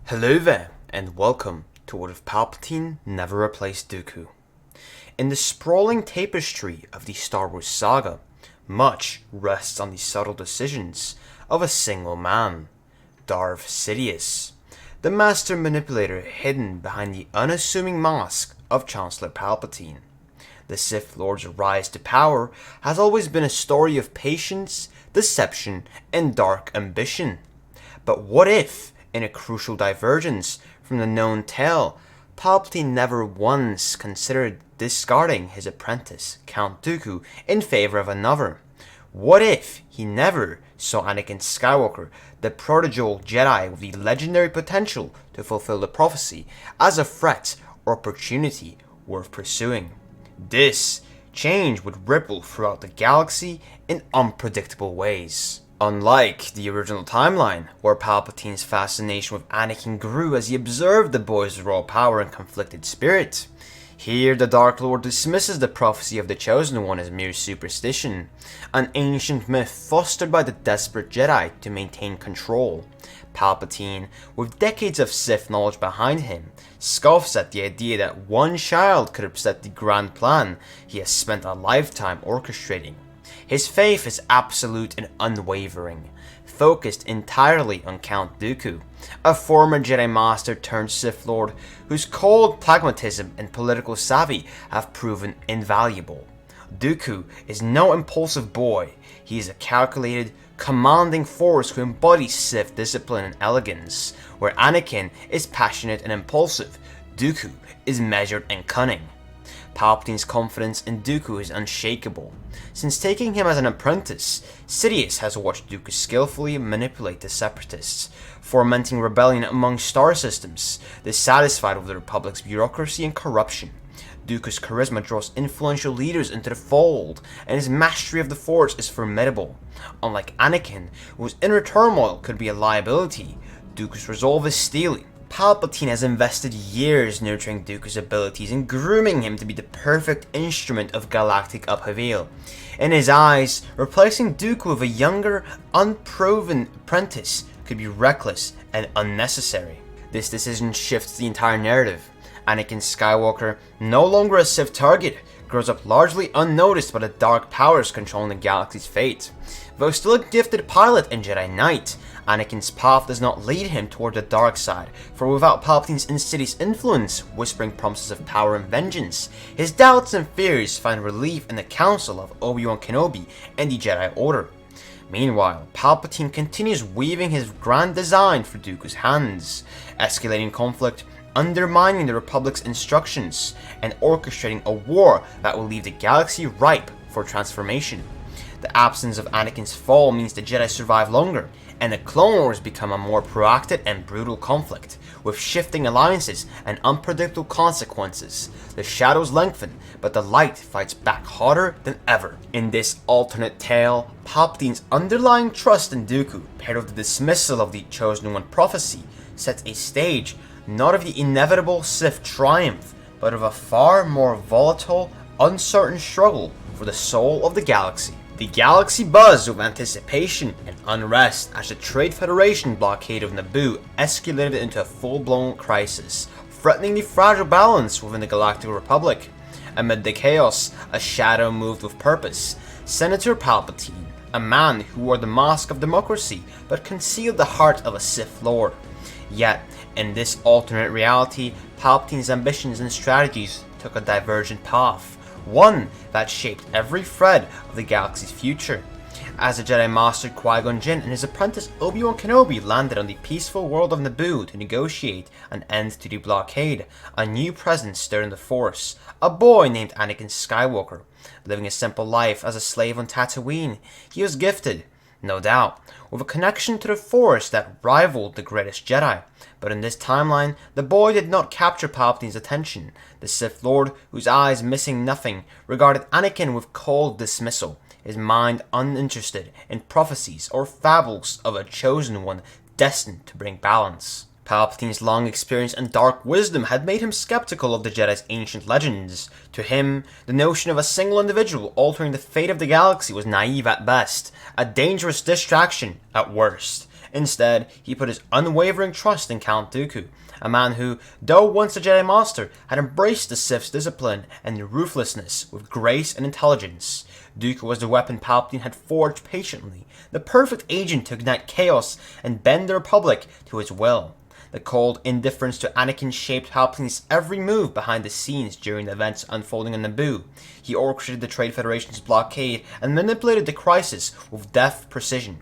Hello there, and welcome to What If Palpatine Never Replaced Dooku. In the sprawling tapestry of the Star Wars saga, much rests on the subtle decisions of a single man, Darth Sidious, the master manipulator hidden behind the unassuming mask of Chancellor Palpatine. The Sith Lord's rise to power has always been a story of patience, deception, and dark ambition. But what if, in a crucial divergence from the known tale, Palpatine never once considered discarding his apprentice, Count Dooku, in favor of another? What if he never saw Anakin Skywalker, the prodigal Jedi with the legendary potential to fulfill the prophecy, as a threat or opportunity worth pursuing? This change would ripple throughout the galaxy in unpredictable ways. Unlike the original timeline, where Palpatine's fascination with Anakin grew as he observed the boy's raw power and conflicted spirit, here the Dark Lord dismisses the prophecy of the Chosen One as mere superstition, an ancient myth fostered by the desperate Jedi to maintain control. Palpatine, with decades of Sith knowledge behind him, scoffs at the idea that one child could upset the grand plan he has spent a lifetime orchestrating. His faith is absolute and unwavering, focused entirely on Count Dooku, a former Jedi Master turned Sith Lord whose cold pragmatism and political savvy have proven invaluable. Dooku is no impulsive boy, he is a calculated, commanding force who embodies Sith discipline and elegance. Where Anakin is passionate and impulsive, Dooku is measured and cunning. Palpatine's confidence in Dooku is unshakable. Since taking him as an apprentice, Sidious has watched Dooku skillfully manipulate the Separatists, fomenting rebellion among star systems, dissatisfied with the Republic's bureaucracy and corruption. Dooku's charisma draws influential leaders into the fold, and his mastery of the Force is formidable. Unlike Anakin, whose inner turmoil could be a liability, Dooku's resolve is steely. Palpatine has invested years nurturing Dooku's abilities and grooming him to be the perfect instrument of galactic upheaval. In his eyes, replacing Dooku with a younger, unproven apprentice could be reckless and unnecessary. This decision shifts the entire narrative. Anakin Skywalker, no longer a Sith target, grows up largely unnoticed by the dark powers controlling the galaxy's fate. Though still a gifted pilot and Jedi Knight, Anakin's path does not lead him toward the dark side, for without Palpatine's insidious influence, whispering promises of power and vengeance, his doubts and fears find relief in the counsel of Obi-Wan Kenobi and the Jedi Order. Meanwhile, Palpatine continues weaving his grand design for Dooku's hands, escalating conflict, undermining the Republic's instructions, and orchestrating a war that will leave the galaxy ripe for transformation. The absence of Anakin's fall means the Jedi survive longer, and the Clone Wars become a more proactive and brutal conflict, with shifting alliances and unpredictable consequences. The shadows lengthen, but the light fights back harder than ever. In this alternate tale, Palpatine's underlying trust in Dooku, paired with the dismissal of the Chosen One prophecy, sets a stage not of the inevitable Sith triumph, but of a far more volatile, uncertain struggle for the soul of the galaxy. The galaxy buzzed with anticipation and unrest as the Trade Federation blockade of Naboo escalated into a full-blown crisis, threatening the fragile balance within the Galactic Republic. Amid the chaos, a shadow moved with purpose. Senator Palpatine, a man who wore the mask of democracy but concealed the heart of a Sith Lord. Yet, in this alternate reality, Palpatine's ambitions and strategies took a divergent path, one that shaped every thread of the galaxy's future. As the Jedi Master Qui-Gon Jinn and his apprentice Obi-Wan Kenobi landed on the peaceful world of Naboo to negotiate an end to the blockade, a new presence stirred in the Force, a boy named Anakin Skywalker. Living a simple life as a slave on Tatooine, he was gifted, no doubt, with a connection to the Force that rivaled the greatest Jedi. But in this timeline, the boy did not capture Palpatine's attention. The Sith Lord, whose eyes missing nothing, regarded Anakin with cold dismissal, his mind uninterested in prophecies or fables of a Chosen One destined to bring balance. Palpatine's long experience and dark wisdom had made him skeptical of the Jedi's ancient legends. To him, the notion of a single individual altering the fate of the galaxy was naive at best, a dangerous distraction at worst. Instead, he put his unwavering trust in Count Dooku, a man who, though once a Jedi Master, had embraced the Sith's discipline and ruthlessness with grace and intelligence. Dooku was the weapon Palpatine had forged patiently, the perfect agent to ignite chaos and bend the Republic to his will. The cold indifference to Anakin shaped Palpatine's every move behind the scenes during the events unfolding on Naboo. He orchestrated the Trade Federation's blockade and manipulated the crisis with deft precision,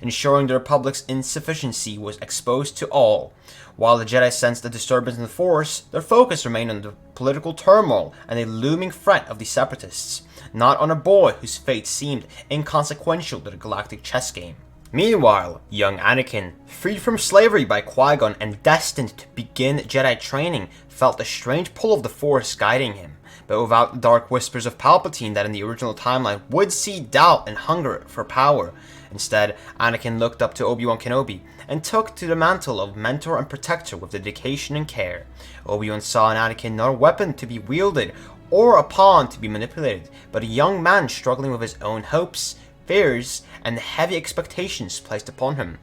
ensuring the Republic's insufficiency was exposed to all. While the Jedi sensed the disturbance in the Force, their focus remained on the political turmoil and a looming threat of the Separatists, not on a boy whose fate seemed inconsequential to the galactic chess game. Meanwhile, young Anakin, freed from slavery by Qui-Gon and destined to begin Jedi training, felt the strange pull of the Force guiding him, but without the dark whispers of Palpatine that in the original timeline would see doubt and hunger for power. Instead, Anakin looked up to Obi-Wan Kenobi and took to the mantle of mentor and protector with dedication and care. Obi-Wan saw in Anakin not a weapon to be wielded or a pawn to be manipulated, but a young man struggling with his own hopes, fears, and the heavy expectations placed upon him.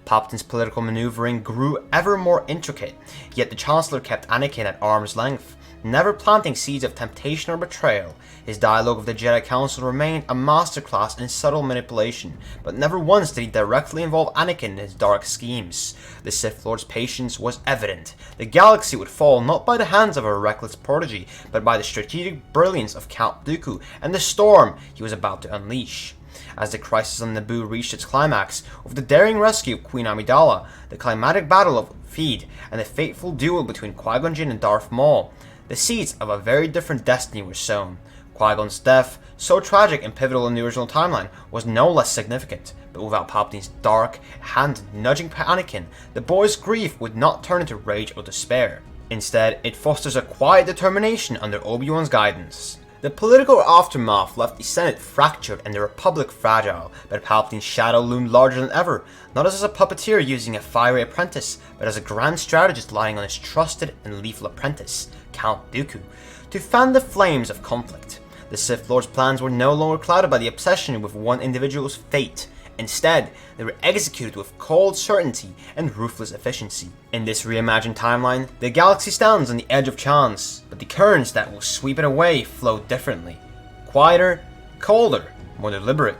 Palpatine's political maneuvering grew ever more intricate, yet the Chancellor kept Anakin at arm's length, never planting seeds of temptation or betrayal. His dialogue with the Jedi Council remained a masterclass in subtle manipulation, but never once did he directly involve Anakin in his dark schemes. The Sith Lord's patience was evident. The galaxy would fall not by the hands of a reckless prodigy, but by the strategic brilliance of Count Dooku and the storm he was about to unleash. As the crisis on Naboo reached its climax, with the daring rescue of Queen Amidala, the climatic battle of Theed, and the fateful duel between Qui-Gon Jinn and Darth Maul, the seeds of a very different destiny were sown. Qui-Gon's death, so tragic and pivotal in the original timeline, was no less significant, but without Palpatine's dark hand nudging Anakin, the boy's grief would not turn into rage or despair. Instead, it fosters a quiet determination under Obi-Wan's guidance. The political aftermath left the Senate fractured and the Republic fragile, but Palpatine's shadow loomed larger than ever, not as a puppeteer using a fiery apprentice, but as a grand strategist lying on his trusted and lethal apprentice, Count Dooku, to fan the flames of conflict. The Sith Lord's plans were no longer clouded by the obsession with one individual's fate. Instead, they were executed with cold certainty and ruthless efficiency. In this reimagined timeline, the galaxy stands on the edge of chance, but the currents that will sweep it away flow differently. Quieter, colder, more deliberate.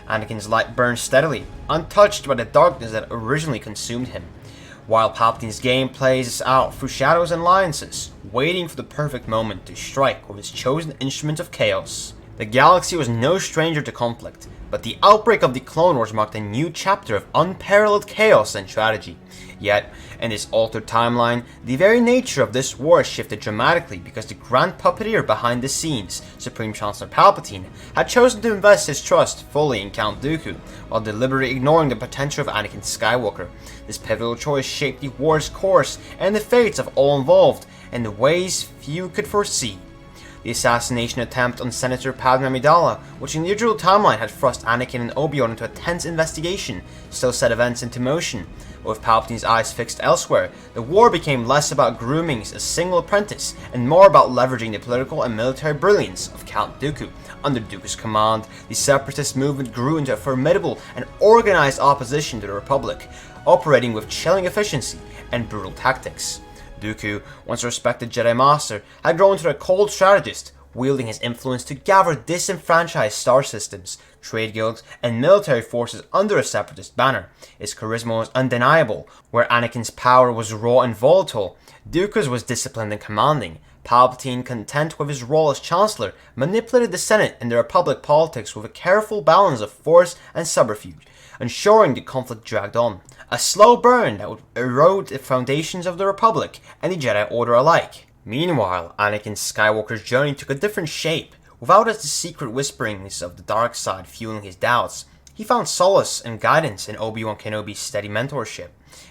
Anakin's light burns steadily, untouched by the darkness that originally consumed him, while Palpatine's game plays out through shadows and alliances, waiting for the perfect moment to strike with his chosen instrument of chaos. The galaxy was no stranger to conflict, but the outbreak of the Clone Wars marked a new chapter of unparalleled chaos and tragedy. Yet, in this altered timeline, the very nature of this war shifted dramatically because the grand puppeteer behind the scenes, Supreme Chancellor Palpatine, had chosen to invest his trust fully in Count Dooku, while deliberately ignoring the potential of Anakin Skywalker. This pivotal choice shaped the war's course and the fates of all involved in the ways few could foresee. The assassination attempt on Senator Padme Amidala, which in the original timeline had thrust Anakin and Obi-Wan into a tense investigation, still set events into motion. But with Palpatine's eyes fixed elsewhere, the war became less about grooming a single apprentice and more about leveraging the political and military brilliance of Count Dooku. Under Dooku's command, the separatist movement grew into a formidable and organized opposition to the Republic, operating with chilling efficiency and brutal tactics. Dooku, once a respected Jedi Master, had grown into a cold strategist, wielding his influence to gather disenfranchised star systems, trade guilds, and military forces under a separatist banner. His charisma was undeniable. Where Anakin's power was raw and volatile, Dooku's was disciplined and commanding. Palpatine, content with his role as Chancellor, manipulated the Senate and the Republic politics with a careful balance of force and subterfuge, ensuring the conflict dragged on. A slow burn that would erode the foundations of the Republic and the Jedi Order alike. Meanwhile, Anakin Skywalker's journey took a different shape. Without the secret whisperings of the dark side fueling his doubts, he found solace and guidance in Obi-Wan Kenobi's steady mentorship.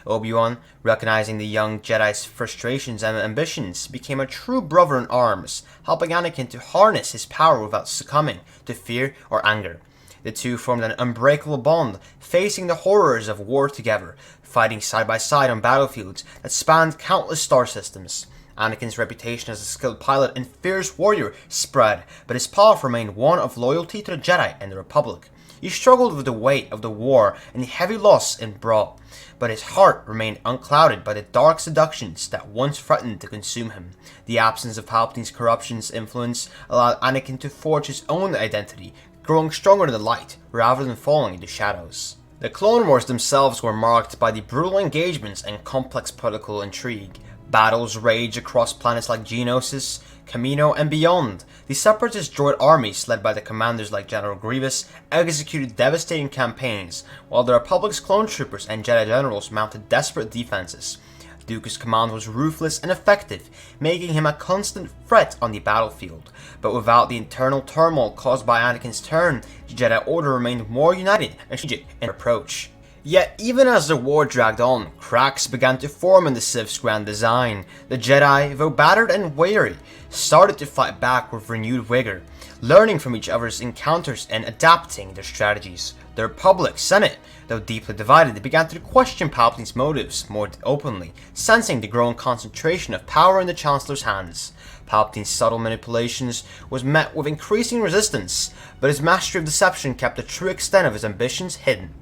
Obi-Wan, recognizing the young Jedi's frustrations and ambitions, became a true brother in arms, helping Anakin to harness his power without succumbing to fear or anger. The two formed an unbreakable bond, facing the horrors of war together, fighting side by side on battlefields that spanned countless star systems. Anakin's reputation as a skilled pilot and fierce warrior spread, but his path remained one of loyalty to the Jedi and the Republic. He struggled with the weight of the war and the heavy loss it brought, but his heart remained unclouded by the dark seductions that once threatened to consume him. The absence of Palpatine's corruption's influence allowed Anakin to forge his own identity, growing stronger in the light rather than falling into shadows. The Clone Wars themselves were marked by the brutal engagements and complex political intrigue. Battles raged across planets like Geonosis, Camino, and beyond. The Separatist droid armies, led by the commanders like General Grievous, executed devastating campaigns, while the Republic's clone troopers and Jedi generals mounted desperate defenses. Dooku's command was ruthless and effective, making him a constant threat on the battlefield. But without the internal turmoil caused by Anakin's turn, the Jedi Order remained more united and strategic in approach. Yet, even as the war dragged on, cracks began to form in the Sith's grand design. The Jedi, though battered and weary, started to fight back with renewed vigor, learning from each other's encounters and adapting their strategies. The Republic Senate, though deeply divided, began to question Palpatine's motives more openly, sensing the growing concentration of power in the Chancellor's hands. Palpatine's subtle manipulations was met with increasing resistance, but his mastery of deception kept the true extent of his ambitions hidden.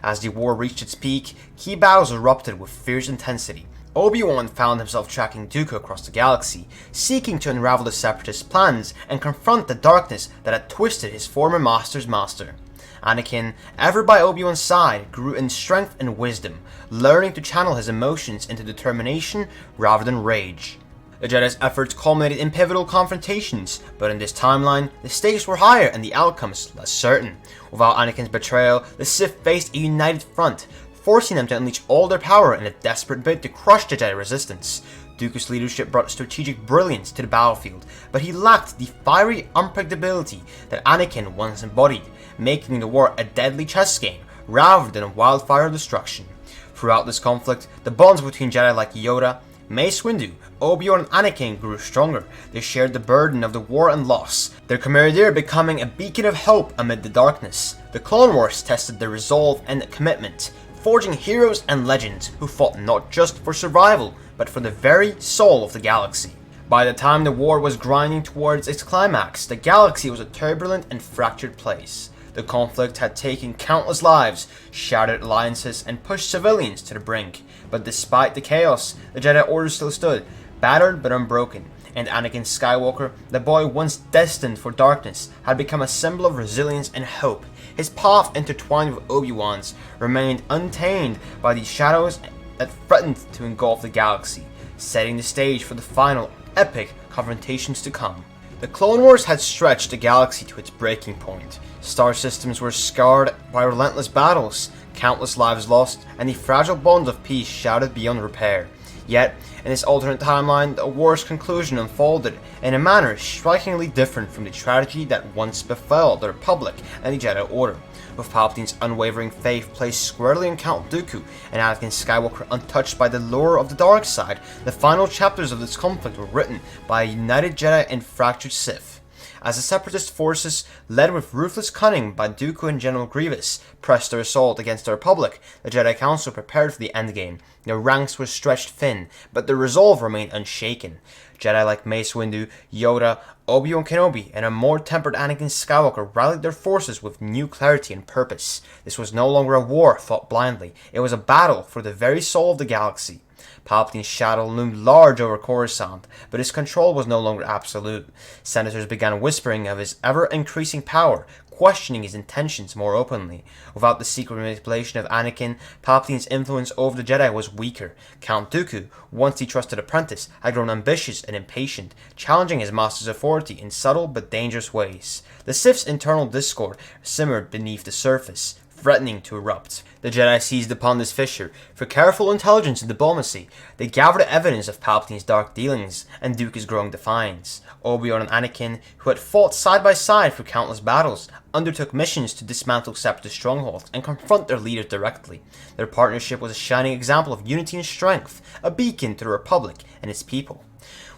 As the war reached its peak, key battles erupted with fierce intensity. Obi-Wan found himself tracking Dooku across the galaxy, seeking to unravel the Separatist plans and confront the darkness that had twisted his former master's master. Anakin, ever by Obi-Wan's side, grew in strength and wisdom, learning to channel his emotions into determination rather than rage. The Jedi's efforts culminated in pivotal confrontations, but in this timeline, the stakes were higher and the outcomes less certain. Without Anakin's betrayal, the Sith faced a united front, forcing them to unleash all their power in a desperate bid to crush the Jedi resistance. Dooku's leadership brought strategic brilliance to the battlefield, but he lacked the fiery unpredictability that Anakin once embodied, making the war a deadly chess game rather than a wildfire of destruction. Throughout this conflict, the bonds between Jedi like Yoda, Mace Windu, Obi-Wan and Anakin grew stronger. They shared the burden of the war and loss, their camaraderie becoming a beacon of hope amid the darkness. The Clone Wars tested their resolve and commitment, forging heroes and legends who fought not just for survival, but for the very soul of the galaxy. By the time the war was grinding towards its climax, the galaxy was a turbulent and fractured place. The conflict had taken countless lives, shattered alliances, and pushed civilians to the brink. But despite the chaos, the Jedi Order still stood, battered but unbroken, and Anakin Skywalker, the boy once destined for darkness, had become a symbol of resilience and hope. His path, intertwined with Obi-Wan's, remained untamed by the shadows that threatened to engulf the galaxy, setting the stage for the final, epic confrontations to come. The Clone Wars had stretched the galaxy to its breaking point. Star systems were scarred by relentless battles, countless lives lost, and the fragile bonds of peace shattered beyond repair. Yet, in this alternate timeline, the war's conclusion unfolded in a manner strikingly different from the tragedy that once befell the Republic and the Jedi Order. With Palpatine's unwavering faith placed squarely in Count Dooku and Anakin Skywalker untouched by the lure of the dark side, the final chapters of this conflict were written by a united Jedi and fractured Sith. As the Separatist forces, led with ruthless cunning by Dooku and General Grievous, pressed their assault against the Republic, the Jedi Council prepared for the endgame. Their ranks were stretched thin, but their resolve remained unshaken. Jedi like Mace Windu, Yoda, Obi-Wan Kenobi, and a more tempered Anakin Skywalker rallied their forces with new clarity and purpose. This was no longer a war fought blindly, it was a battle for the very soul of the galaxy. Palpatine's shadow loomed large over Coruscant, but his control was no longer absolute. Senators began whispering of his ever-increasing power, questioning his intentions more openly. Without the secret manipulation of Anakin, Palpatine's influence over the Jedi was weaker. Count Dooku, once the trusted apprentice, had grown ambitious and impatient, challenging his master's authority in subtle but dangerous ways. The Sith's internal discord simmered beneath the surface, threatening to erupt. The Jedi seized upon this fissure. For careful intelligence and diplomacy, they gathered evidence of Palpatine's dark dealings and Dooku's growing defiance. Obi-Wan and Anakin, who had fought side by side through countless battles, undertook missions to dismantle Separatist strongholds and confront their leaders directly. Their partnership was a shining example of unity and strength, a beacon to the Republic and its people.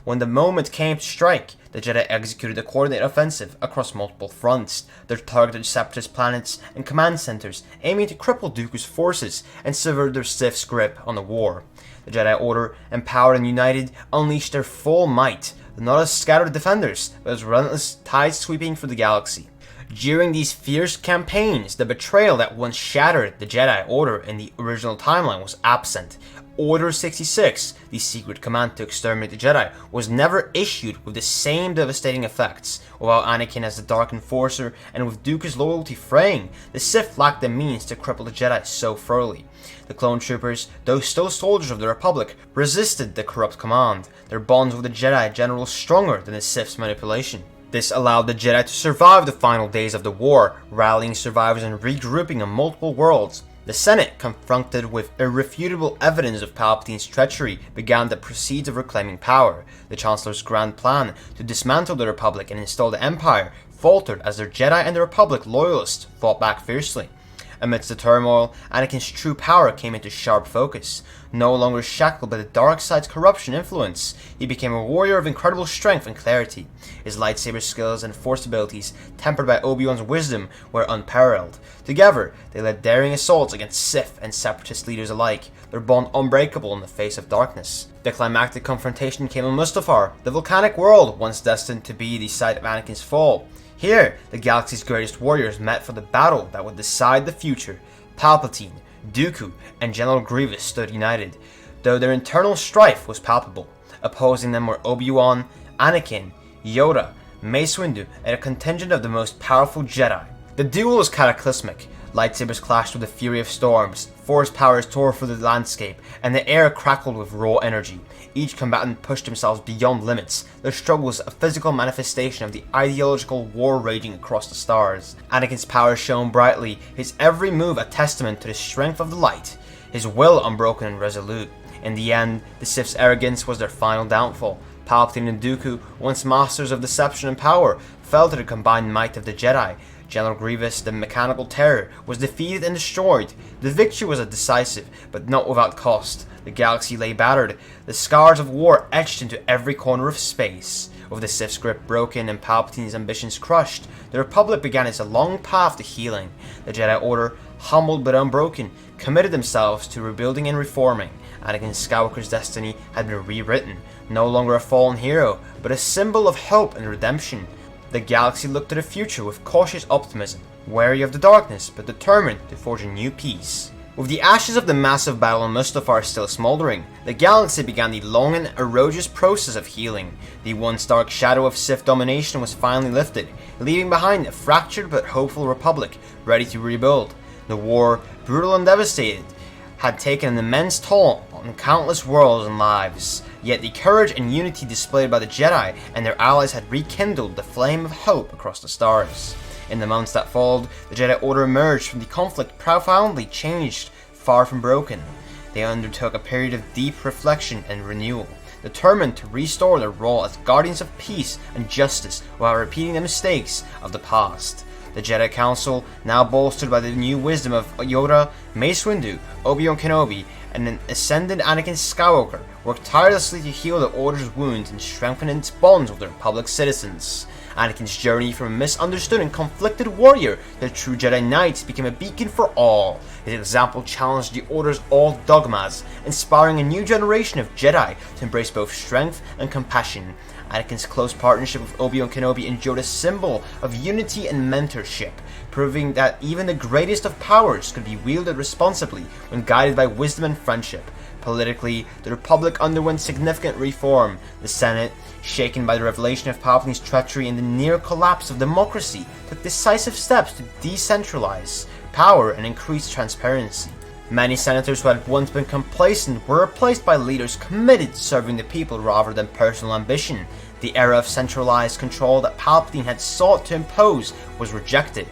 When the moment came to strike, the Jedi executed a coordinated offensive across multiple fronts. They targeted Separatist planets and command centers, aiming to cripple Dooku's forces and sever their Sith's grip on the war. The Jedi Order, empowered and united, unleashed their full might, not as scattered defenders, but as relentless tides sweeping through the galaxy. During these fierce campaigns, the betrayal that once shattered the Jedi Order in the original timeline was absent. Order 66, the secret command to exterminate the Jedi, was never issued with the same devastating effects. Without Anakin as the Dark Enforcer, and with Dooku's loyalty fraying, the Sith lacked the means to cripple the Jedi so thoroughly. The clone troopers, though still soldiers of the Republic, resisted the corrupt command, their bonds with the Jedi generals stronger than the Sith's manipulation. This allowed the Jedi to survive the final days of the war, rallying survivors and regrouping on multiple worlds. The Senate, confronted with irrefutable evidence of Palpatine's treachery, began the proceeds of reclaiming power. The Chancellor's grand plan to dismantle the Republic and install the Empire faltered as their Jedi and the Republic loyalists fought back fiercely. Amidst the turmoil, Anakin's true power came into sharp focus. No longer shackled by the dark side's corruption influence, he became a warrior of incredible strength and clarity. His lightsaber skills and force abilities, tempered by Obi-Wan's wisdom, were unparalleled. Together, they led daring assaults against Sith and Separatist leaders alike, their bond unbreakable in the face of darkness. The climactic confrontation came on Mustafar, the volcanic world once destined to be the site of Anakin's fall. Here, the galaxy's greatest warriors met for the battle that would decide the future. Palpatine, Dooku, and General Grievous stood united, though their internal strife was palpable. Opposing them were Obi-Wan, Anakin, Yoda, Mace Windu, and a contingent of the most powerful Jedi. The duel was cataclysmic. Lightsabers clashed with the fury of storms, force powers tore through the landscape, and the air crackled with raw energy. Each combatant pushed themselves beyond limits, their struggles a physical manifestation of the ideological war raging across the stars. Anakin's power shone brightly, his every move a testament to the strength of the light, his will unbroken and resolute. In the end, the Sith's arrogance was their final downfall. Palpatine and Dooku, once masters of deception and power, fell to the combined might of the Jedi. General Grievous, the mechanical terror, was defeated and destroyed. The victory was decisive, but not without cost. The galaxy lay battered, the scars of war etched into every corner of space. With the Sith's grip broken and Palpatine's ambitions crushed, the Republic began its long path to healing. The Jedi Order, humbled but unbroken, committed themselves to rebuilding and reforming. Anakin Skywalker's destiny had been rewritten, no longer a fallen hero, but a symbol of hope and redemption. The galaxy looked to the future with cautious optimism, wary of the darkness, but determined to forge a new peace. With the ashes of the massive battle on Mustafar still smoldering, the galaxy began the long and arduous process of healing. The once dark shadow of Sith domination was finally lifted, leaving behind a fractured but hopeful Republic, ready to rebuild. The war, brutal and devastating, had taken an immense toll on countless worlds and lives. Yet the courage and unity displayed by the Jedi and their allies had rekindled the flame of hope across the stars. In the months that followed, the Jedi Order emerged from the conflict profoundly changed, far from broken. They undertook a period of deep reflection and renewal, determined to restore their role as guardians of peace and justice while repeating the mistakes of the past. The Jedi Council, now bolstered by the new wisdom of Yoda, Mace Windu, Obi-Wan Kenobi, and an ascended Anakin Skywalker, worked tirelessly to heal the Order's wounds and strengthen its bonds with the Republic's citizens. Anakin's journey from a misunderstood and conflicted warrior to a true Jedi Knight became a beacon for all. His example challenged the Order's old dogmas, inspiring a new generation of Jedi to embrace both strength and compassion. Anakin's close partnership with Obi-Wan Kenobi endured a symbol of unity and mentorship, proving that even the greatest of powers could be wielded responsibly when guided by wisdom and friendship. Politically, the Republic underwent significant reform. The Senate, shaken by the revelation of Palpatine's treachery and the near collapse of democracy, took decisive steps to decentralize power and increase transparency. Many senators who had once been complacent were replaced by leaders committed to serving the people rather than personal ambition. The era of centralized control that Palpatine had sought to impose was rejected,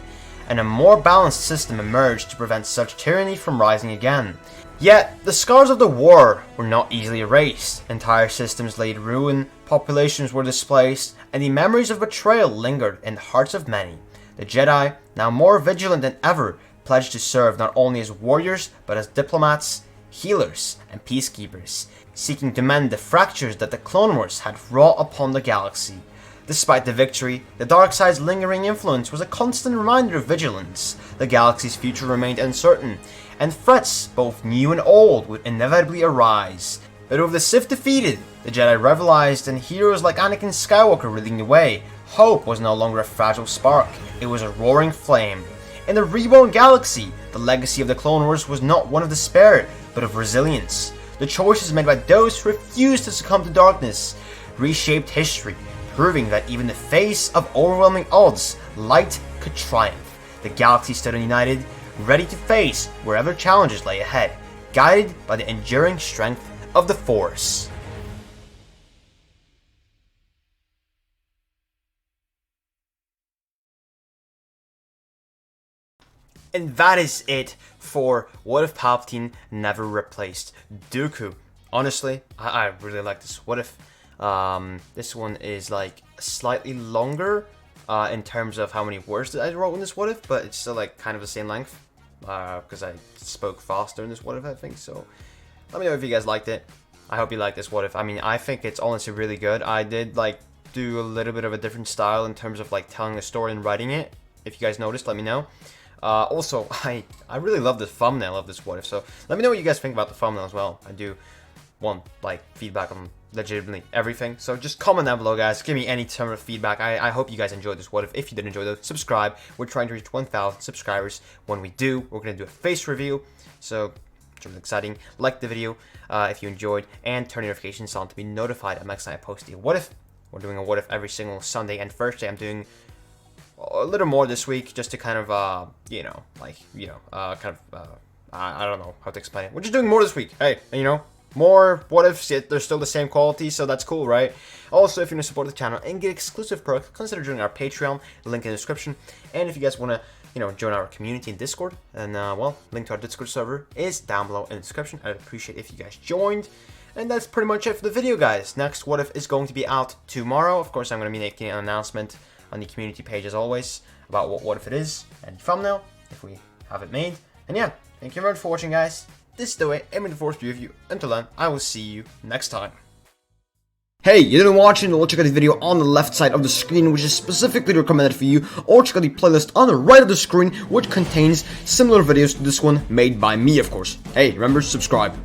and a more balanced system emerged to prevent such tyranny from rising again. Yet, the scars of the war were not easily erased. Entire systems laid ruin, populations were displaced, and the memories of betrayal lingered in the hearts of many. The Jedi, now more vigilant than ever, pledged to serve not only as warriors, but as diplomats, healers, and peacekeepers, seeking to mend the fractures that the Clone Wars had wrought upon the galaxy. Despite the victory, the dark side's lingering influence was a constant reminder of vigilance. The galaxy's future remained uncertain, and threats, both new and old, would inevitably arise. But with the Sith defeated, the Jedi revitalized, and heroes like Anakin Skywalker leading the way, Hope was no longer a fragile spark, it was a roaring flame. In the reborn galaxy, the legacy of the Clone Wars was not one of despair, but of resilience. The choices made by those who refused to succumb to darkness reshaped history, proving that even in the face of overwhelming odds, light could triumph. The galaxy stood united, ready to face wherever challenges lay ahead, guided by the enduring strength of the Force. And that is it for What If Palpatine Never Replaced Dooku. Honestly, I really like this What If. This one is like slightly longer in terms of how many words that I wrote in this What If, but it's still like kind of the same length because I spoke faster in this What If, I think. So let me know if you guys liked it. I hope you liked this What If. I mean, I think it's honestly really good. I did like do a little bit of a different style in terms of like telling the story and writing it. If you guys noticed, let me know. Also, I really love the thumbnail of this What If, so let me know what you guys think about the thumbnail as well. I do want like feedback on legitimately everything, so just comment down below, guys. Give me any sort of feedback. I hope you guys enjoyed this What If. If you did enjoy, though, subscribe. We're trying to reach 1,000 subscribers. When we do, we're going to do a face review, so it's really exciting. Like the video if you enjoyed, and turn notifications on to be notified the next time I post a What If. We're doing a What If every single Sunday and Thursday. I'm doing a little more this week, just to kind of, I don't know how to explain it. We're just doing more this week. Hey, more What Ifs, yet they're still the same quality, so that's cool, right? Also, if you want to support the channel and get exclusive perks, consider joining our Patreon, link in the description. And if you guys want to, join our community in Discord, and, link to our Discord server is down below in the description. I'd appreciate if you guys joined. And that's pretty much it for the video, guys. Next What If is going to be out tomorrow. Of course, I'm going to be making an announcement on the community page as always about what if it is, and the thumbnail if we have it made. And yeah, thank you very much for watching, guys. This is the way, and may the Force be with you. Until then, I will see you next time. Hey, you didn't watch it? Well, check out the video on the left side of the screen, which is specifically recommended for you, or check out the playlist on the right of the screen, which contains similar videos to this one, made by me, of course. Hey, remember, subscribe.